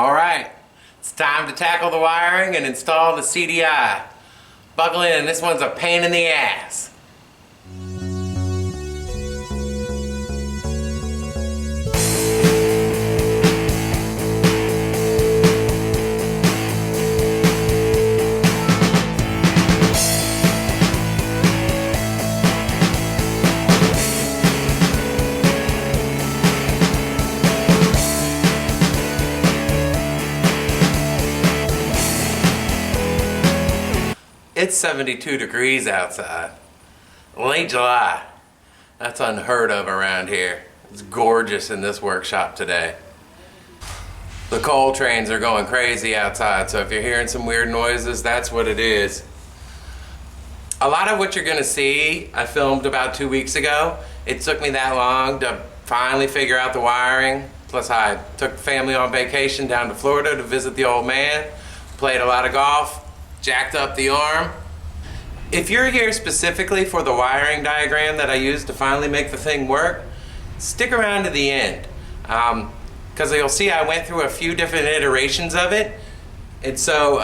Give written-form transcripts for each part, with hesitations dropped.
Alright, it's time to tackle the wiring and install the CDI. Buckle in, this one's a pain in the ass. It's 72 degrees outside. Late July. That's unheard of around here. It's gorgeous in this workshop today. The coal trains are going crazy outside, so if you're hearing some weird noises, that's what it is. A lot of what you're gonna see, I filmed about 2 weeks ago. It took me that long to finally figure out the wiring. Plus I took the family on vacation down to Florida to visit the old man, played a lot of golf, jacked up the arm. If you're here specifically for the wiring diagram that I used to finally make the thing work, stick around to the end. Because you'll see I went through a few different iterations of it. And so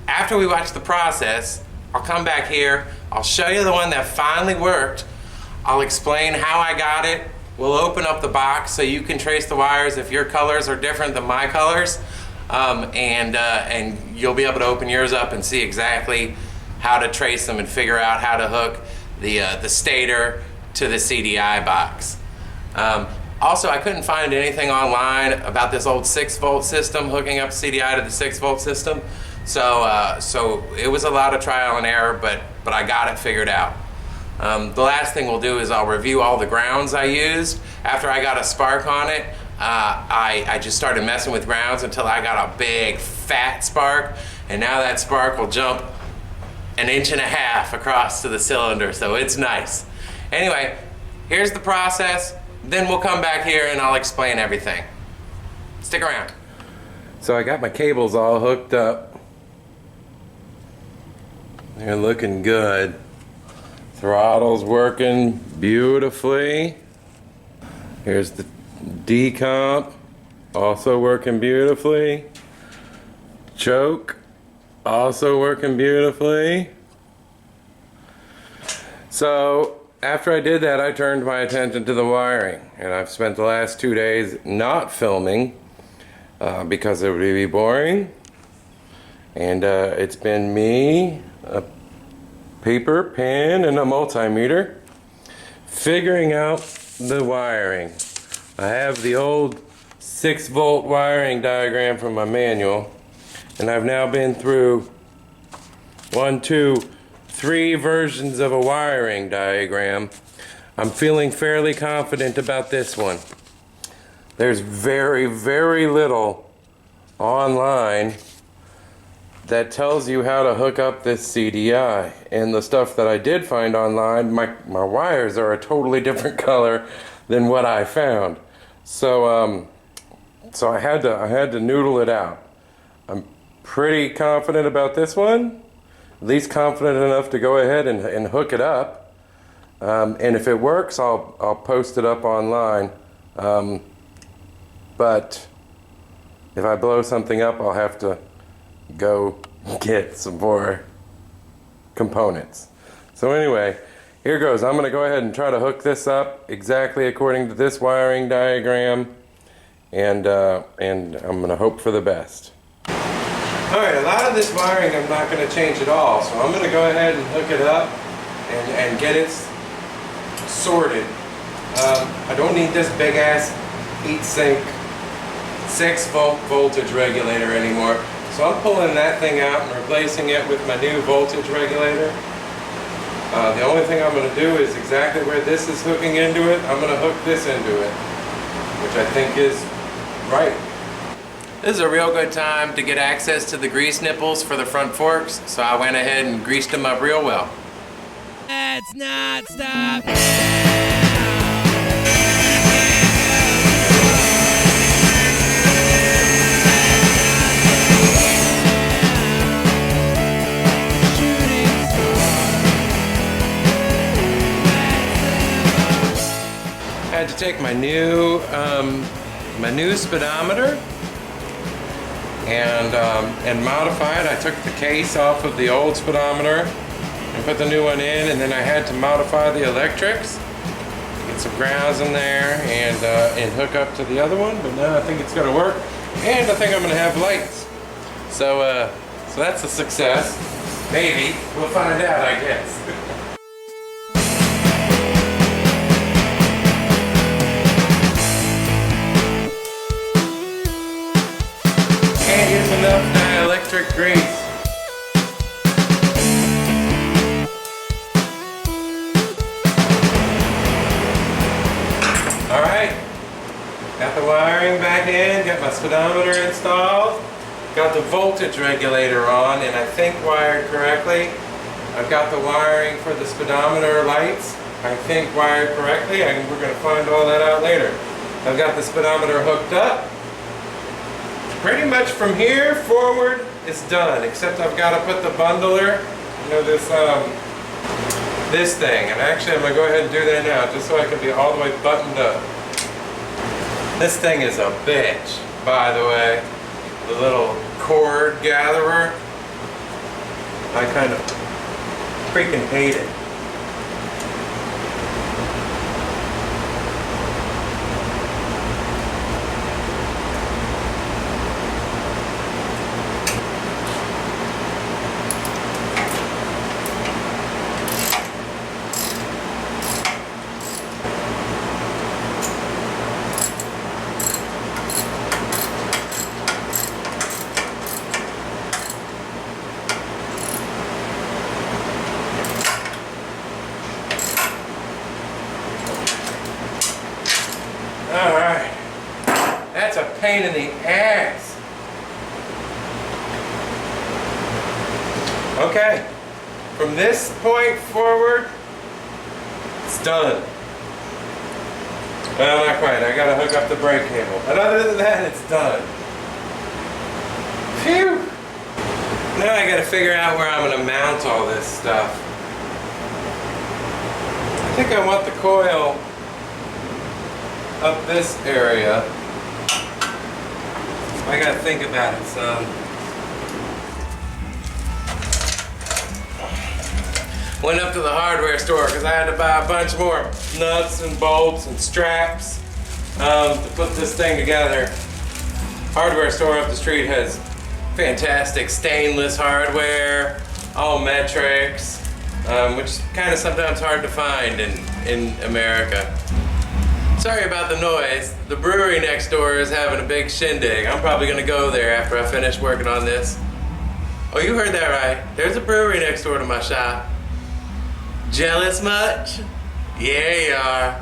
after we watch the process, I'll come back here, I'll show you the one that finally worked, I'll explain how I got it, we'll open up the box so you can trace the wires if your colors are different than my colors. And you'll be able to open yours up and see exactly how to trace them and figure out how to hook the stator to the CDI box. Also, I couldn't find anything online about this old 6-volt system, hooking up CDI to the 6-volt system. So it was a lot of trial and error, but I got it figured out. The last thing we'll do is I'll review all the grounds I used. After I got a spark on it, I just started messing with grounds until I got a big fat spark, and now that spark will jump 1.5 inches across to the cylinder, so it's nice. Anyway, here's the process, then we'll come back here and I'll explain everything. Stick around. So I got my cables all hooked up. They're looking good. Throttle's working beautifully. Here's the decomp, also working beautifully. Choke, also working beautifully. So after I did that, I turned my attention to the wiring, and I've spent the last 2 days not filming because it would be boring. And it's been me, a paper, pen, and a multimeter figuring out the wiring. I have the old 6-volt wiring diagram from my manual, and I've now been through 1, 2, 3 versions of a wiring diagram. I'm feeling fairly confident about this one. There's very, very little online that tells you how to hook up this CDI, and the stuff that I did find online, my wires are a totally different color than what I found. So I had to noodle it out. I'm pretty confident about this one, at least confident enough to go ahead and hook it up. And if it works, I'll post it up online. But if I blow something up, I'll have to go get some more components. So anyway, here goes. I'm going to go ahead and try to hook this up exactly according to this wiring diagram, and I'm going to hope for the best. Alright, a lot of this wiring I'm not going to change at all, so I'm going to go ahead and hook it up and get it sorted. I don't need this big ass heat sink 6-volt voltage regulator anymore, so I'm pulling that thing out and replacing it with my new voltage regulator. The only thing I'm going to do is exactly where this is hooking into it, I'm going to hook this into it, which I think is right. This is a real good time to get access to the grease nipples for the front forks, so I went ahead and greased them up real well. Let's not stop now. I had to take my new speedometer and modify it. I took the case off of the old speedometer and put the new one in, and then I had to modify the electrics, get some grounds in there, and hook up to the other one. But now I think it's gonna work, and I think I'm gonna have lights. So so that's a success. Maybe we'll find out, I guess. Can't use enough dielectric grease. Alright, got the wiring back in, got my speedometer installed, got the voltage regulator on, and I think wired correctly. I've got the wiring for the speedometer lights, I think wired correctly, and we're going to find all that out later. I've got the speedometer hooked up. Pretty much from here forward it's done, except I've got to put the bundler, you know, this thing, and actually I'm going to go ahead and do that now just so I can be all the way buttoned up. This thing is a bitch, by the way. The little cord gatherer, I kind of freaking hate it. Alright, that's a pain in the ass. Okay, from this point forward, it's done. Well, not quite, I gotta hook up the brake cable. But other than that, it's done. Phew! Now I gotta figure out where I'm gonna mount all this stuff. I think I want the coil up this area. I gotta think about it some. Went up to the hardware store because I had to buy a bunch more nuts and bolts and straps to put this thing together. Hardware store up the street has fantastic stainless hardware, all metrics, which is kind of sometimes hard to find in America. Sorry about the noise. The brewery next door is having a big shindig. I'm probably gonna go there after I finish working on this. Oh, you heard that right. There's a brewery next door to my shop. Jealous much? Yeah, you are.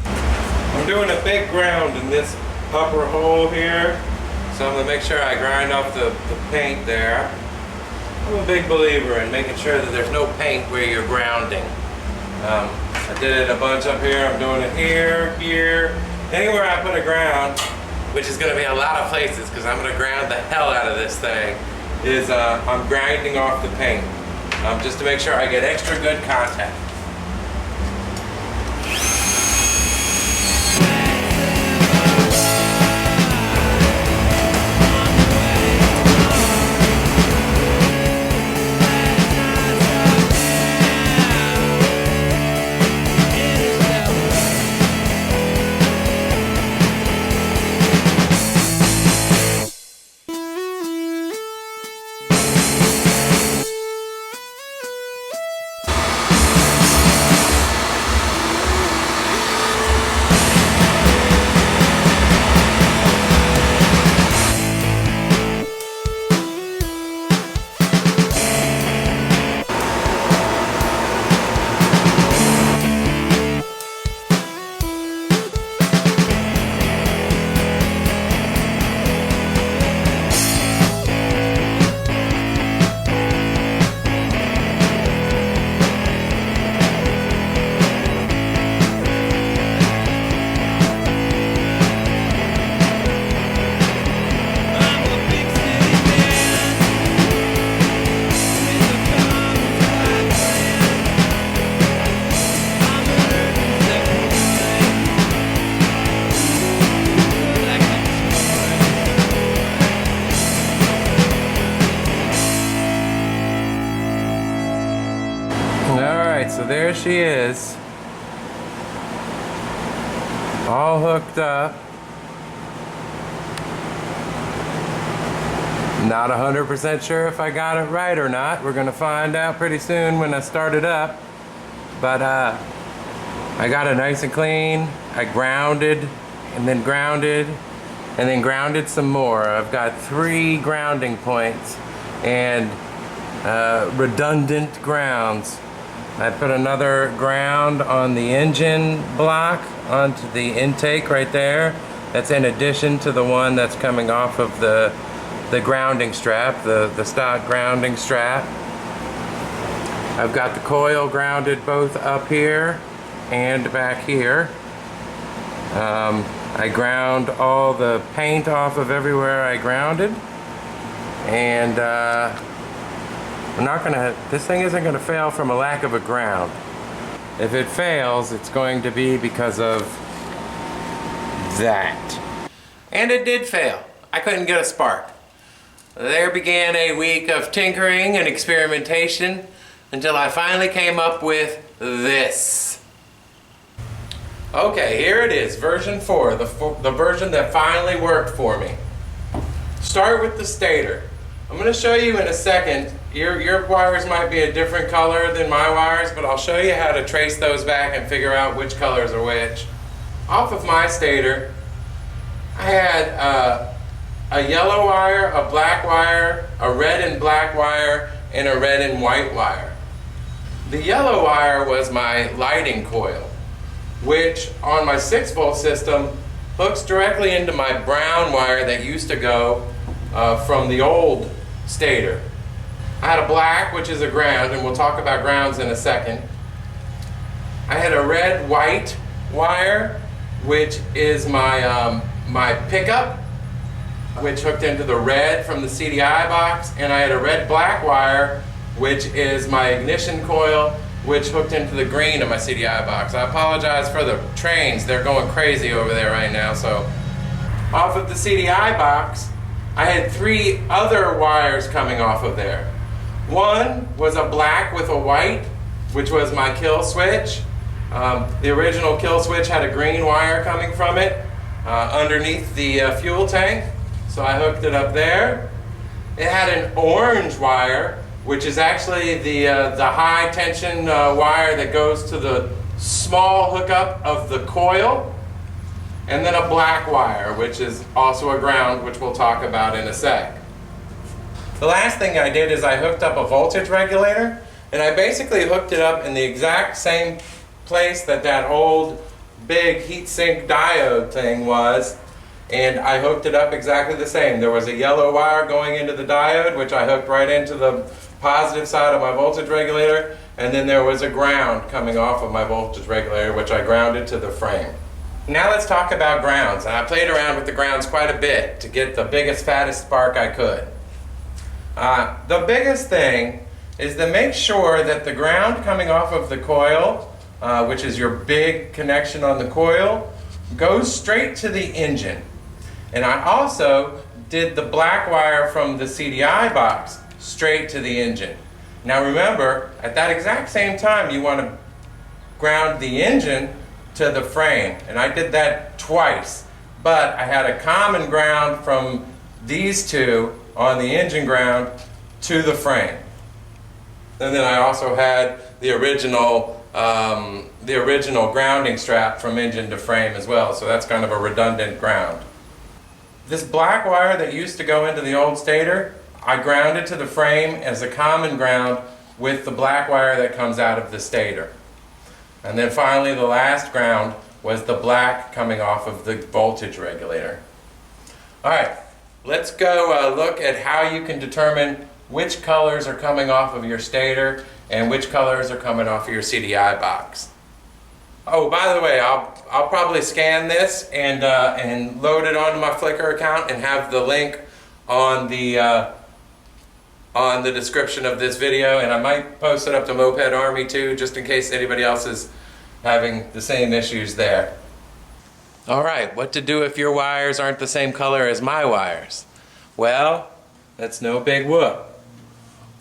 I'm doing a big ground in this upper hole here, so I'm gonna make sure I grind off the paint there. I'm a big believer in making sure that there's no paint where you're grounding. I did it a bunch up here, I'm doing it here, here. Anywhere I put a ground, which is gonna be a lot of places because I'm gonna ground the hell out of this thing, is I'm grinding off the paint. Just to make sure I get extra good contact. so there she is, all hooked up. Not 100% sure if I got it right or not. We're gonna find out pretty soon when I start it up. But I got it nice and clean. I grounded and then grounded and then grounded some more. I've got 3 grounding points and redundant grounds. I put another ground on the engine block onto the intake right there. That's in addition to the one that's coming off of the grounding strap, the stock grounding strap. I've got the coil grounded both up here and back here. I ground all the paint off of everywhere I grounded, and this thing isn't gonna fail from a lack of a ground. If it fails, it's going to be because of that. And it did fail. I couldn't get a spark. There began a week of tinkering and experimentation until I finally came up with this. Okay, here it is, version 4, the version that finally worked for me. Start with the stator. I'm going to show you in a second. Your wires might be a different color than my wires, but I'll show you how to trace those back and figure out which colors are which. Off of my stator, I had a yellow wire, a black wire, a red and black wire, and a red and white wire. The yellow wire was my lighting coil, which on my 6-volt system hooks directly into my brown wire that used to go from the old stator. I had a black, which is a ground, and we'll talk about grounds in a second. I had a red-white wire, which is my, my pickup, which hooked into the red from the CDI box, and I had a red-black wire, which is my ignition coil, which hooked into the green of my CDI box. I apologize for the trains, they're going crazy over there right now. So off of the CDI box, I had 3 other wires coming off of there. One was a black with a white, which was my kill switch. The original kill switch had a green wire coming from it underneath the fuel tank. So I hooked it up there. It had an orange wire, which is actually the high tension wire that goes to the small hookup of the coil. And then a black wire, which is also a ground, which we'll talk about in a sec. The last thing I did is I hooked up a voltage regulator, and I basically hooked it up in the exact same place that old big heatsink diode thing was. And I hooked it up exactly the same. There was a yellow wire going into the diode, which I hooked right into the positive side of my voltage regulator, and then there was a ground coming off of my voltage regulator, which I grounded to the frame. Now let's talk about grounds. And I played around with the grounds quite a bit to get the biggest, fattest spark I could. The biggest thing is to make sure that the ground coming off of the coil, which is your big connection on the coil, goes straight to the engine. And I also did the black wire from the CDI box straight to the engine. Now remember, at that exact same time, you want to ground the engine to the frame. And I did that twice. But I had a common ground from these two on the engine ground to the frame. And then I also had the original grounding strap from engine to frame as well. So that's kind of a redundant ground. This black wire that used to go into the old stator, I grounded to the frame as a common ground with the black wire that comes out of the stator. And then finally the last ground was the black coming off of the voltage regulator. Alright, let's go look at how you can determine which colors are coming off of your stator and which colors are coming off of your CDI box. Oh, by the way, I'll probably scan this and load it onto my Flickr account and have the link on the description of this video, and I might post it up to Moped Army too, just in case anybody else is having the same issues there. Alright, what to do if your wires aren't the same color as my wires? Well, that's no big whoop.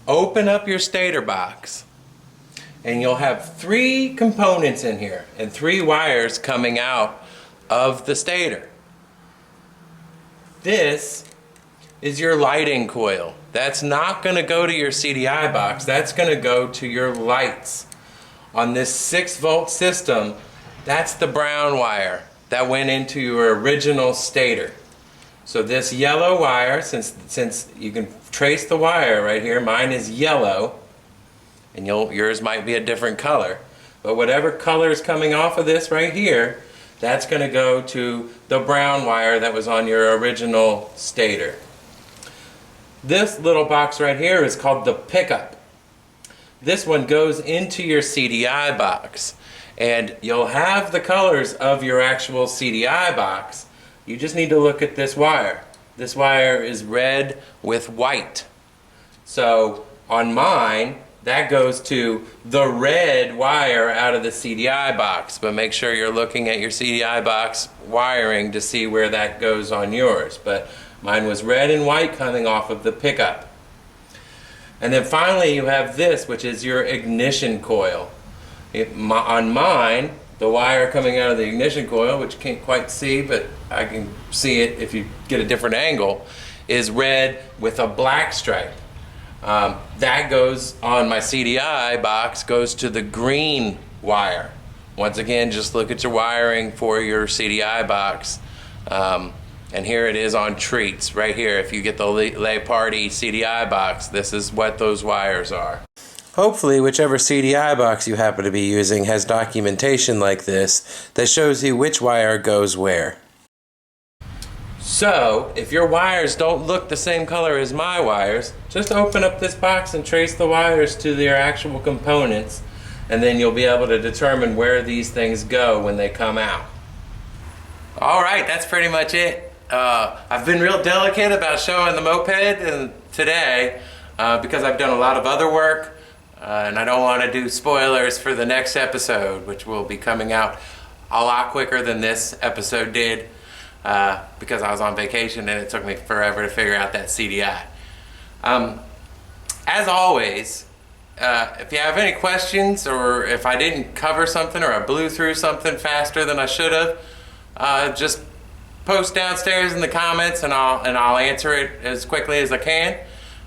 Open up your stator box and you'll have 3 components in here and 3 wires coming out of the stator. This is your lighting coil. That's not going to go to your CDI box. That's going to go to your lights. On this 6-volt system, that's the brown wire that went into your original stator. So this yellow wire, since you can trace the wire right here, mine is yellow, and yours might be a different color, but whatever color is coming off of this right here, that's going to go to the brown wire that was on your original stator. This little box right here is called the pickup. This one goes into your CDI box, and you'll have the colors of your actual CDI box. You just need to look at this wire. This wire is red with white. So on mine, that goes to the red wire out of the CDI box, but make sure you're looking at your CDI box wiring to see where that goes on yours. But mine was red and white coming off of the pickup. And then finally you have this, which is your ignition coil. On mine, the wire coming out of the ignition coil, which you can't quite see, but I can see it if you get a different angle, is red with a black stripe. That goes on my CDI box, goes to the green wire. Once again, just look at your wiring for your CDI box. And here it is on treats, right here. If you get the Partie CDI box, this is what those wires are. Hopefully, whichever CDI box you happen to be using has documentation like this that shows you which wire goes where. So, if your wires don't look the same color as my wires, just open up this box and trace the wires to their actual components, and then you'll be able to determine where these things go when they come out. Alright, that's pretty much it. I've been real delicate about showing the moped today because I've done a lot of other work, and I don't want to do spoilers for the next episode, which will be coming out a lot quicker than this episode did. Because I was on vacation and it took me forever to figure out that CDI. As always, if you have any questions, or if I didn't cover something, or I blew through something faster than I should have, just post downstairs in the comments and I'll answer it as quickly as I can.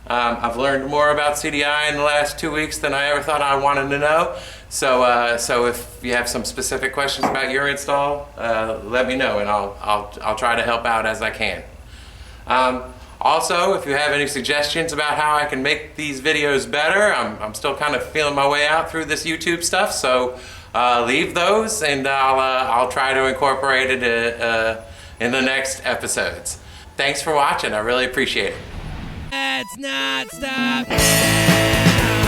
I've learned more about CDI in the last 2 weeks than I ever thought I wanted to know. So if you have some specific questions about your install, let me know and I'll try to help out as I can. Also, if you have any suggestions about how I can make these videos better, I'm still kind of feeling my way out through this YouTube stuff, so leave those and I'll try to incorporate it in the next episodes. Thanks for watching. I really appreciate it. Let's not stop now.